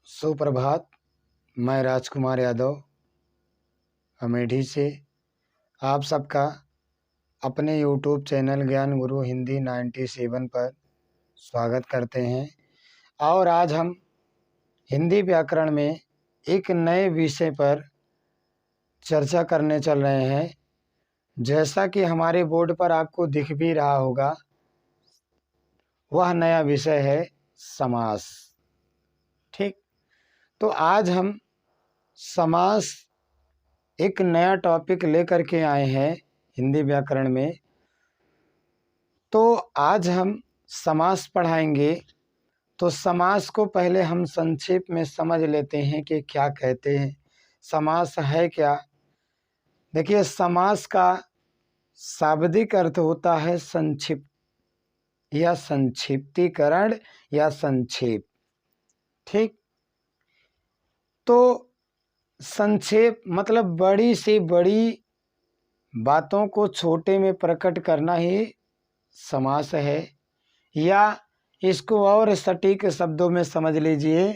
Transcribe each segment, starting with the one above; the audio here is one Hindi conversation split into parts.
सुप्रभात। मैं राजकुमार यादव अमेठी से आप सबका अपने यूट्यूब चैनल ज्ञान गुरु हिंदी 97 पर स्वागत करते हैं। और आज हम हिंदी व्याकरण में एक नए विषय पर चर्चा करने चल रहे हैं। जैसा कि हमारे बोर्ड पर आपको दिख भी रहा होगा, वह नया विषय है समास। ठीक, तो आज हम समास एक नया टॉपिक लेकर के आए हैं हिंदी व्याकरण में। तो आज हम समास पढ़ाएंगे। तो समास को पहले हम संक्षेप में समझ लेते हैं कि क्या कहते हैं, समास है क्या। देखिए, समास का शाब्दिक अर्थ होता है संक्षिप्त या संक्षिप्तीकरण या संक्षेप। ठीक, तो संक्षेप मतलब बड़ी से बड़ी बातों को छोटे में प्रकट करना ही समास है। या इसको और सटीक शब्दों में समझ लीजिए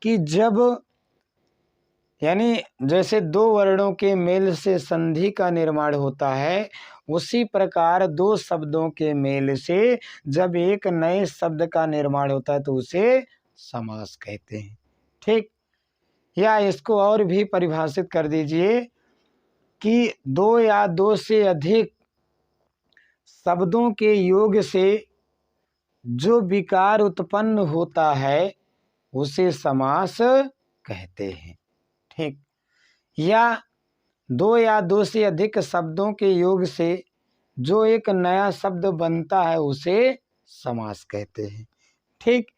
कि जब यानी जैसे दो वर्णों के मेल से संधि का निर्माण होता है, उसी प्रकार दो शब्दों के मेल से जब एक नए शब्द का निर्माण होता है तो उसे समास कहते हैं। ठीक, या इसको और भी परिभाषित कर दीजिए कि दो या दो से अधिक शब्दों के योग से जो विकार उत्पन्न होता है उसे समास कहते हैं। ठीक, या दो से अधिक शब्दों के योग से जो एक नया शब्द बनता है उसे समास कहते हैं। ठीक,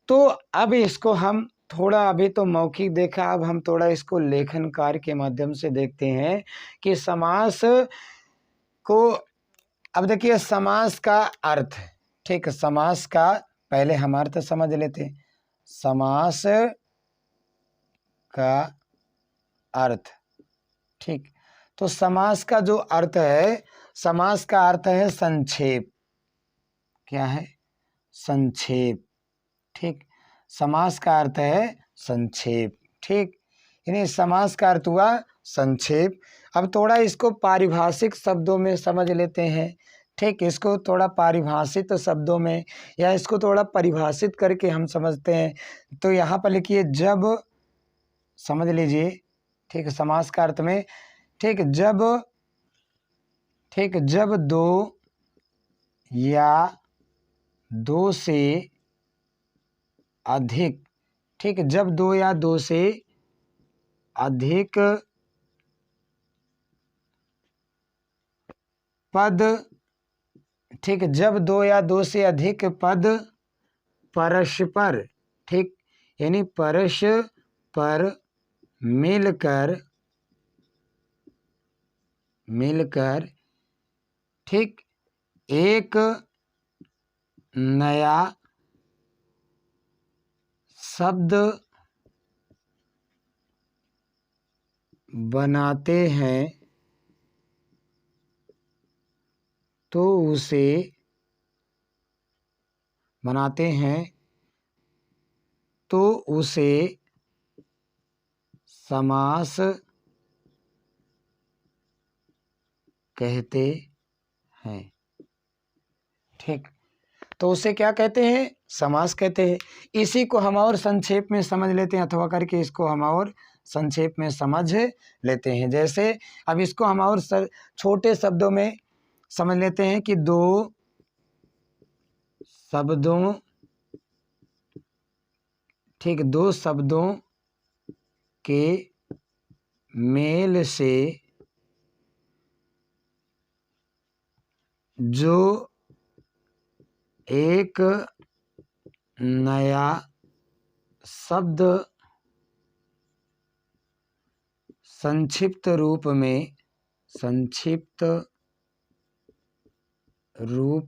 तो अब इसको हम थोड़ा, अभी तो मौखिक देखा, अब हम थोड़ा इसको लेखन कार्य के माध्यम से देखते हैं कि समास को। अब देखिए समास का अर्थ। ठीक, समास का पहले हम अर्थ समझ लेते हैं। समास का अर्थ। ठीक, तो समास का जो अर्थ है, समास का अर्थ है संक्षेप। क्या है? संक्षेप। ठीक, समास का अर्थ है संक्षेप। ठीक, यानी समास का अर्थ हुआ संक्षेप। अब थोड़ा इसको पारिभाषिक शब्दों में समझ लेते हैं। ठीक, इसको थोड़ा पारिभाषित शब्दों में या इसको थोड़ा परिभाषित करके हम समझते हैं। तो यहाँ पर लिखिए जब, समझ लीजिए। ठीक, समास का अर्थ में, ठीक, जब दो या दो से अधिक, ठीक, जब दो या दो से अधिक पद, ठीक, जब दो या दो से अधिक पद परस्पर, ठीक, यानी परस्पर मिलकर ठीक एक नया शब्द बनाते हैं तो उसे समास कहते हैं। ठीक, तो उसे क्या कहते हैं? समास कहते हैं। इसी को हम और संक्षेप में समझ लेते हैं, अथवा करके इसको हम और संक्षेप में समझ लेते हैं। जैसे अब इसको हम और छोटे शब्दों में समझ लेते हैं कि दो शब्दों, ठीक, दो शब्दों के मेल से जो एक नया शब्द संक्षिप्त रूप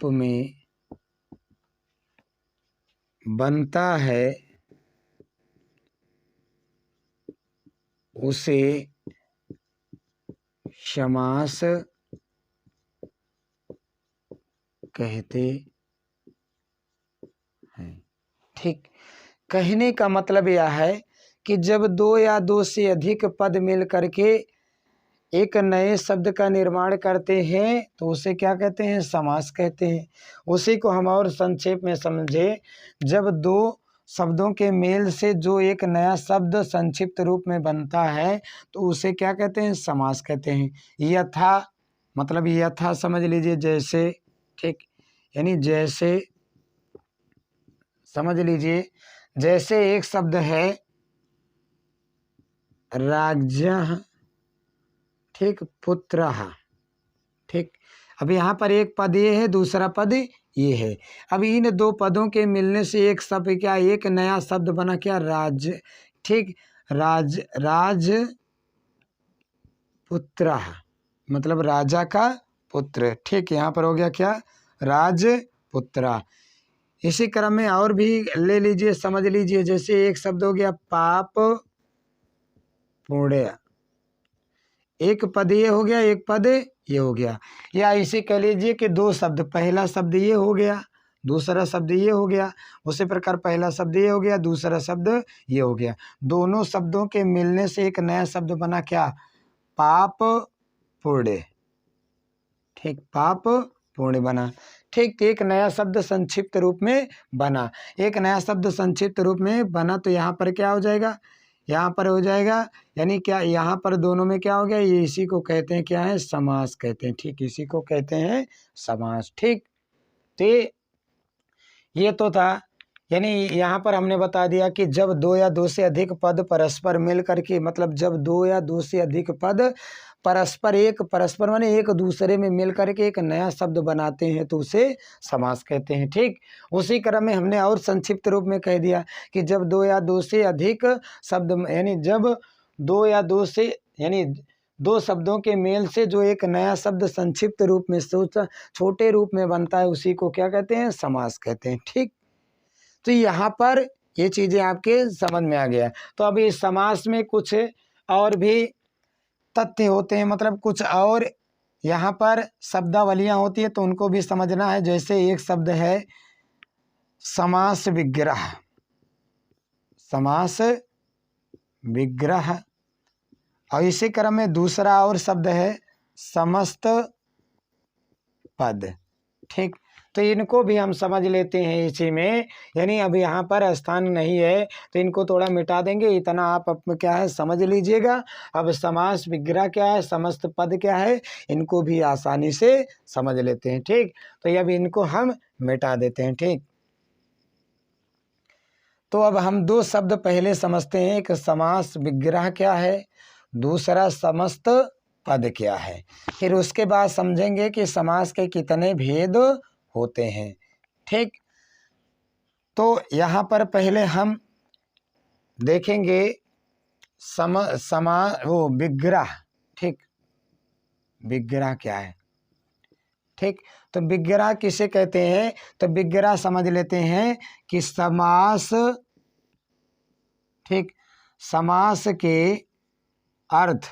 में बनता है उसे समास कहते हैं। ठीक, कहने का मतलब यह है कि जब दो या दो से अधिक पद मिल करके एक नए शब्द का निर्माण करते हैं तो उसे क्या कहते हैं? समास कहते हैं। उसी को हम और संक्षेप में समझे, जब दो शब्दों के मेल से जो एक नया शब्द संक्षिप्त रूप में बनता है तो उसे क्या कहते हैं? समास कहते हैं। यथा मतलब यथा समझ लीजिए जैसे, ठीक, यानी जैसे समझ लीजिए, जैसे एक शब्द है राज्यः, ठीक, पुत्रः, ठीक। अब यहाँ पर एक पद ये है, दूसरा पद ये है। अब इन दो पदों के मिलने से एक शब्द क्या, एक नया शब्द बना क्या? राज, ठीक, राज पुत्र, मतलब राजा का पुत्र, ठीक। यहाँ पर हो गया क्या? राजपुत्र। इसी क्रम में और भी ले लीजिए, समझ लीजिए, जैसे एक शब्द हो गया पाप पुण्य, एक पद ये हो गया, एक पद ये हो गया। या इसे कह लीजिए कि दो शब्द, पहला शब्द ये हो गया, दूसरा शब्द ये हो गया। उसी प्रकार पहला शब्द ये हो गया, दूसरा शब्द ये हो गया। दोनों शब्दों के मिलने से एक नया शब्द बना क्या? पाप पुण्य, ठीक, पाप पुण्य बना, ठीक। तो एक नया शब्द संक्षिप्त रूप में बना, एक नया शब्द संक्षिप्त रूप में बना। तो यहाँ पर क्या हो जाएगा? यहाँ पर हो जाएगा, यानी क्या, यहाँ पर दोनों में क्या हो गया? ये इसी को कहते हैं क्या है? समास कहते हैं, ठीक, इसी को कहते हैं समास, ठीक। तो ये तो था, यानी यहाँ पर हमने बता दिया कि जब दो या दो से अधिक पद परस्पर मिल करके, मतलब जब दो या दो से अधिक पद परस्पर माने एक दूसरे में मिल करके एक नया शब्द बनाते हैं तो उसे समास कहते हैं, ठीक। उसी क्रम में हमने और संक्षिप्त रूप में कह दिया कि जब दो या दो से अधिक शब्द, यानी जब दो या दो से, यानी दो शब्दों के मेल से जो एक नया शब्द संक्षिप्त रूप में छोटे रूप में बनता है उसी को क्या कहते हैं? समास कहते हैं, ठीक। तो यहाँ पर ये चीज़ें आपके समझ में आ गया। तो अभी इस समास में कुछ और भी तथ्य होते हैं, मतलब कुछ और यहाँ पर शब्दावलियाँ होती है तो उनको भी समझना है। जैसे एक शब्द है समास विग्रह, समास विग्रह, और इसी क्रम में दूसरा और शब्द है समस्त पद, ठीक। तो इनको भी हम समझ लेते हैं इसी में, यानी अब यहाँ पर स्थान नहीं है तो इनको थोड़ा मिटा देंगे, इतना आप क्या है समझ लीजिएगा। अब समास विग्रह क्या है, समस्त पद क्या है, इनको भी आसानी से समझ लेते हैं, ठीक। तो अब इनको हम मिटा देते हैं, ठीक। तो अब हम दो शब्द पहले समझते हैं, एक समास विग्रह क्या है, दूसरा समस्त पद क्या है। फिर उसके बाद समझेंगे कि समास के कितने भेद होते हैं, ठीक। तो यहाँ पर पहले हम देखेंगे वो विग्रह, ठीक, विग्रह क्या है, ठीक। तो विग्रह किसे कहते हैं? तो विग्रह समझ लेते हैं कि समास, ठीक, समास के अर्थ,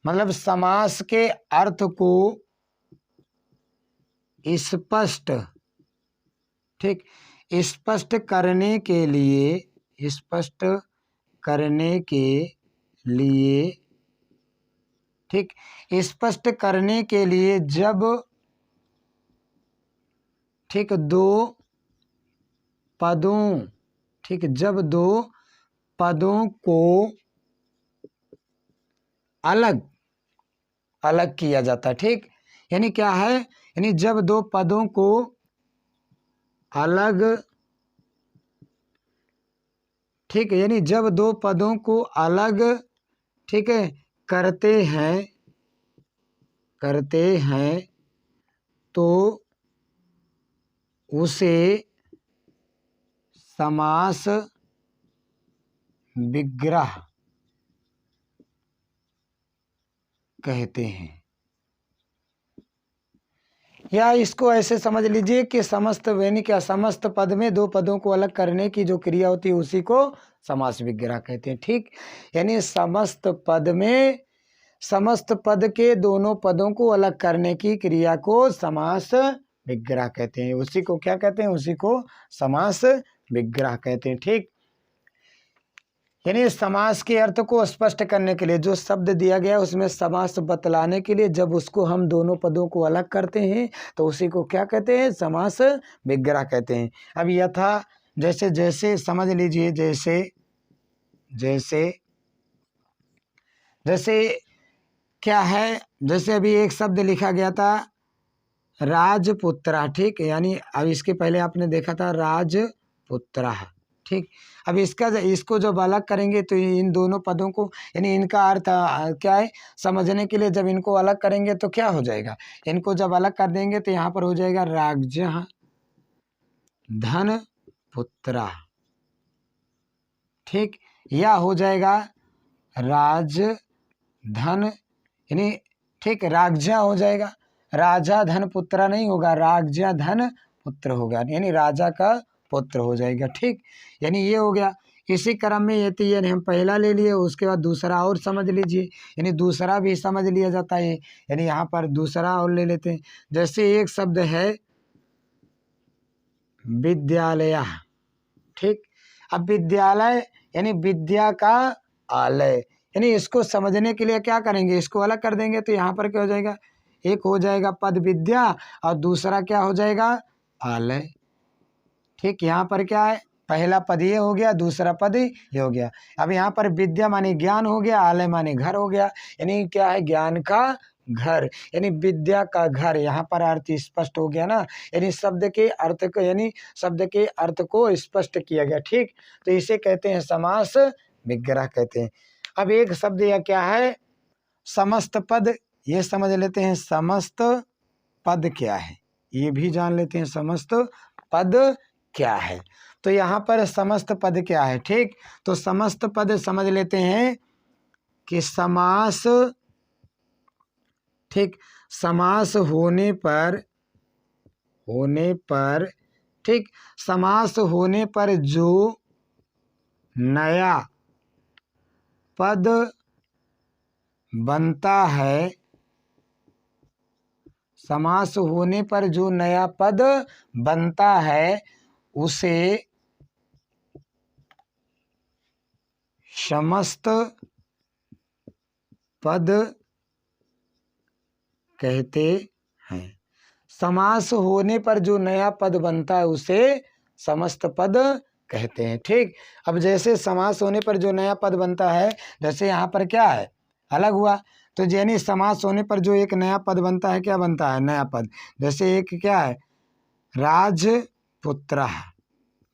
मतलब समास के अर्थ को स्पष्ट, ठीक, स्पष्ट करने के लिए, स्पष्ट करने के लिए, ठीक, स्पष्ट करने के लिए जब, ठीक, दो पदों, ठीक, जब दो पदों को अलग अलग किया जाता है, ठीक। यानी क्या है, यानी जब दो पदों को अलग, ठीक, यानी जब दो पदों को अलग, ठीक है, करते हैं तो उसे समास विग्रह कहते हैं। या इसको ऐसे समझ लीजिए कि समस्त, यानी क्या, समस्त पद में दो पदों को अलग करने की जो क्रिया होती है उसी को समास विग्रह कहते हैं, ठीक। यानी समस्त पद में, समस्त पद के दोनों पदों को अलग करने की क्रिया को समास विग्रह कहते हैं, उसी को क्या कहते हैं? उसी को समास विग्रह कहते हैं। ठीक, यानी समास के अर्थ को स्पष्ट करने के लिए जो शब्द दिया गया उसमें समास बतलाने के लिए जब उसको हम दोनों पदों को अलग करते हैं तो उसी को क्या कहते हैं, समास विग्रह कहते हैं। अब यथा जैसे जैसे समझ लीजिए, जैसे जैसे जैसे क्या है, जैसे अभी एक शब्द लिखा गया था राजपुत्रा। ठीक, यानी अब इसके पहले आपने देखा था राजपुत्रा। ठीक, अब इसको जब अलग करेंगे तो इन दोनों पदों को यानी इनका अर्थ क्या है समझने के लिए, जब इनको अलग करेंगे तो क्या हो जाएगा, इनको जब अलग कर देंगे तो यहाँ पर हो जाएगा राज धन पुत्रा। ठीक, या हो जाएगा राज धन, यानी ठीक राजा हो जाएगा, राजा धन पुत्रा नहीं होगा, राजा धन पुत्र होगा, यानी राजा का पुत्र हो जाएगा। ठीक, यानी ये हो गया। इसी क्रम में यदि यानी हम पहला ले लिए उसके बाद दूसरा और समझ लीजिए, यानी दूसरा भी समझ लिया जाता है, यानी यहाँ पर दूसरा और ले लेते हैं। जैसे एक शब्द है विद्यालय। ठीक, अब विद्यालय यानी विद्या का आलय, यानी इसको समझने के लिए क्या करेंगे, इसको अलग कर देंगे तो यहाँ पर क्या हो जाएगा, एक हो जाएगा पद विद्या और दूसरा क्या हो जाएगा आलय। ठीक, यहाँ पर क्या है, पहला पद ये हो गया, दूसरा पद ये हो गया। अब यहाँ पर विद्या माने ज्ञान हो गया, आलय माने घर हो गया, यानी क्या है ज्ञान का घर, यानी विद्या का घर। यहाँ पर अर्थ स्पष्ट हो गया ना, यानी शब्द के अर्थ को यानी शब्द के अर्थ को स्पष्ट किया गया। ठीक, तो इसे कहते हैं समास विग्रह कहते हैं। अब एक शब्द यह क्या है समस्त पद, ये समझ लेते हैं समस्त पद क्या है, ये भी जान लेते हैं समस्त पद क्या है। तो यहाँ पर समस्त पद क्या है। ठीक, तो समस्त पद समझ लेते हैं कि समास, ठीक, समास होने पर ठीक, समास होने पर जो नया पद बनता है, समास होने पर जो नया पद बनता है उसे समस्त पद कहते हैं। समास होने पर जो नया पद बनता है उसे समस्त पद कहते हैं। ठीक, अब जैसे समास होने पर जो नया पद बनता है, जैसे यहाँ पर क्या है अलग हुआ, तो यानी समास होने पर जो एक नया पद बनता है, क्या बनता है नया पद, जैसे एक क्या है राजपुत्र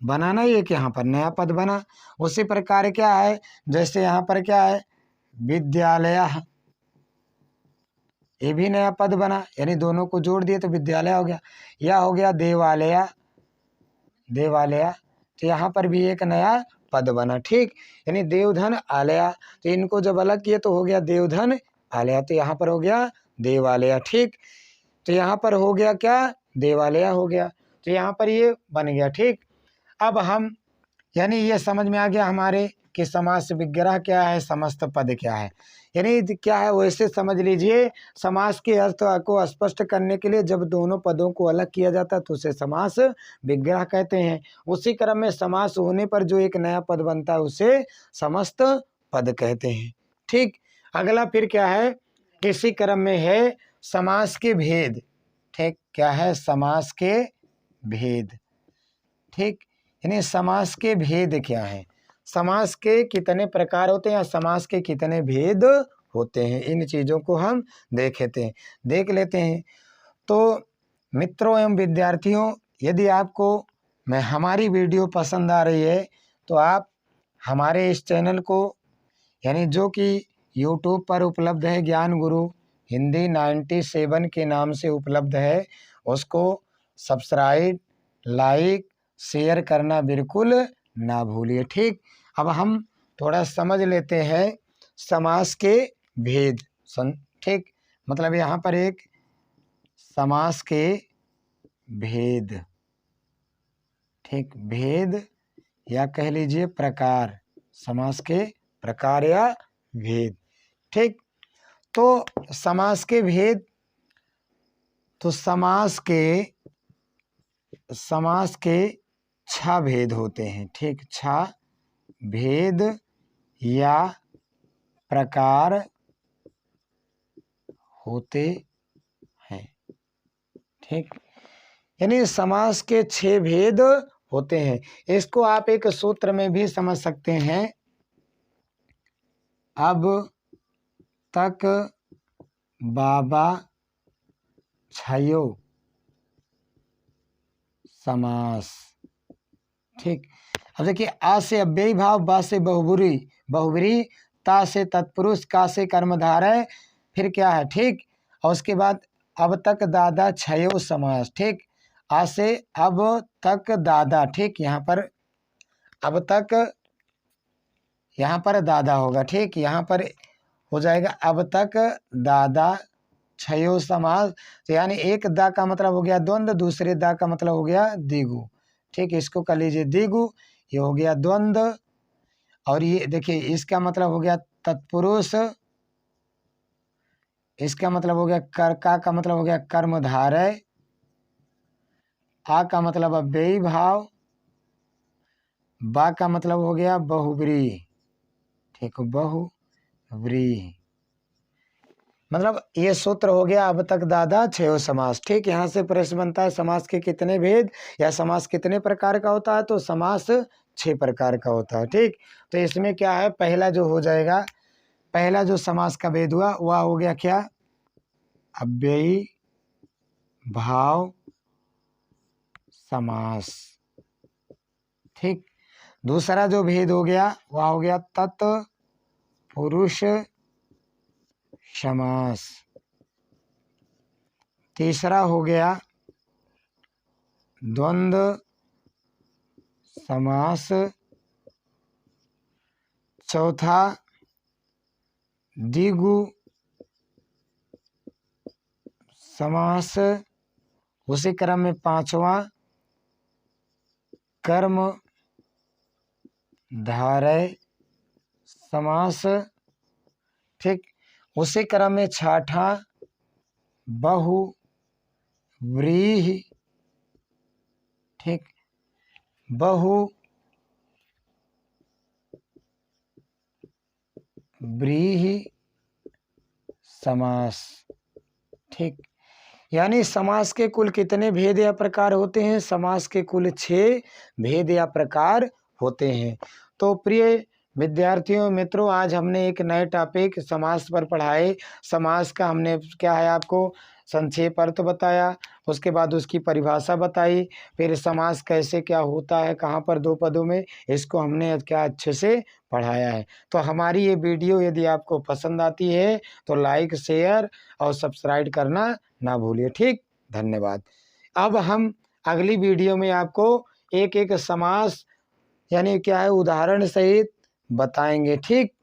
बना ना, एक यहाँ पर नया पद बना। उसी प्रकार क्या है, जैसे यहाँ पर क्या है विद्यालय, ये भी नया पद बना, यानी दोनों को जोड़ दिए तो विद्यालय हो गया। या हो गया देवालय, तो यहाँ पर भी एक नया पद बना। ठीक, यानी देवधन आलया, तो इनको जब अलग किए तो हो गया देवधन आलया, तो यहाँ पर हो गया देवालय। ठीक, तो यहाँ पर हो गया क्या देवालय हो गया, तो यहाँ पर ये बन गया। ठीक, अब हम यानी ये समझ में आ गया हमारे कि समास विग्रह क्या है, समस्त पद क्या है, यानी क्या है वैसे समझ लीजिए। समास के अर्थ को स्पष्ट करने के लिए जब दोनों पदों को अलग किया जाता है तो उसे समास विग्रह कहते हैं। उसी क्रम में समास होने पर जो एक नया पद बनता है उसे समस्त पद कहते हैं। ठीक, अगला फिर क्या है, इसी क्रम में है समास के भेद। ठीक, क्या है समास के भेद। ठीक, यानी समास के भेद क्या है, समास के कितने प्रकार होते हैं या समास के कितने भेद होते हैं, इन चीज़ों को हम देख लेते हैं। तो मित्रों एवं विद्यार्थियों, यदि आपको मैं हमारी वीडियो पसंद आ रही है तो आप हमारे इस चैनल को यानी जो कि यूट्यूब पर उपलब्ध है ज्ञान गुरु हिंदी 97 के नाम से उपलब्ध है, उसको सब्सक्राइब लाइक शेयर करना बिल्कुल ना भूलिए। ठीक, अब हम थोड़ा समझ लेते हैं समास के भेद। ठीक, मतलब यहाँ पर एक समास के भेद, ठीक भेद या कह लीजिए प्रकार, समास के प्रकार या भेद। ठीक, तो समास के भेद, तो समास के छह भेद होते हैं। ठीक, छह भेद या प्रकार होते हैं। ठीक, यानी समास के छह भेद होते हैं। इसको आप एक सूत्र में भी समझ सकते हैं। अब तक बाबा छयो समास। ठीक, अब देखिए, आ से अव्ययी भाव, बा से बहुब्री, बहुब्री, ता से तत्पुरुष, का से कर्मधारय, फिर क्या है। ठीक, और उसके बाद अब तक दादा छयो समास। ठीक, आ से अब तक दादा। ठीक, यहाँ पर अब तक, यहाँ पर दादा होगा। ठीक, यहाँ पर हो जाएगा अब तक दादा छयो समास। तो यानी एक दा का मतलब हो गया द्वंद्व, दूसरे दा का मतलब हो गया द्विगु। ठीक, इसको कर लीजिए द्विगु, ये हो गया द्वंद्व। और ये देखिए, इसका मतलब हो गया तत्पुरुष, इसका मतलब हो गया का मतलब हो गया कर्मधारय, आ का मतलब अव्ययी भाव, बा का मतलब हो गया बहुब्री। ठीक, बहुब्री, मतलब ये सूत्र हो गया अब तक दादा छयो समास। ठीक, यहाँ से प्रश्न बनता है समास के कितने भेद या समास कितने प्रकार का होता है, तो समास 6 प्रकार का होता है। ठीक, तो इसमें क्या है, पहला जो हो जाएगा, पहला जो समास का भेद हुआ वह हो गया क्या, अव्ययी भाव समास। ठीक, दूसरा जो भेद हो गया वह हो गया तत्पुरुष समास। तीसरा हो गया द्वंद्व समास। चौथा द्विगु समास। उसी क्रम में पांचवा कर्म धारय समास। ठीक, उसी क्रम में छठा बहुव्रीहि। ठीक, बहुव्रीहि समास। ठीक, यानी समास के कुल कितने भेद या प्रकार होते हैं, समास के कुल 6 भेद या प्रकार होते हैं। तो प्रिय विद्यार्थियों मित्रों, आज हमने एक नए टॉपिक समास पर पढ़ाए। समास का हमने क्या है आपको संक्षेप अर्थ बताया, उसके बाद उसकी परिभाषा बताई, फिर समास कैसे क्या होता है, कहाँ पर दो पदों में, इसको हमने क्या अच्छे से पढ़ाया है। तो हमारी ये वीडियो यदि आपको पसंद आती है तो लाइक, शेयर और सब्सक्राइब करना ना भूलिए। ठीक, धन्यवाद। अब हम अगली वीडियो में आपको एक एक समास यानी क्या है उदाहरण सहित बताएंगे। ठीक।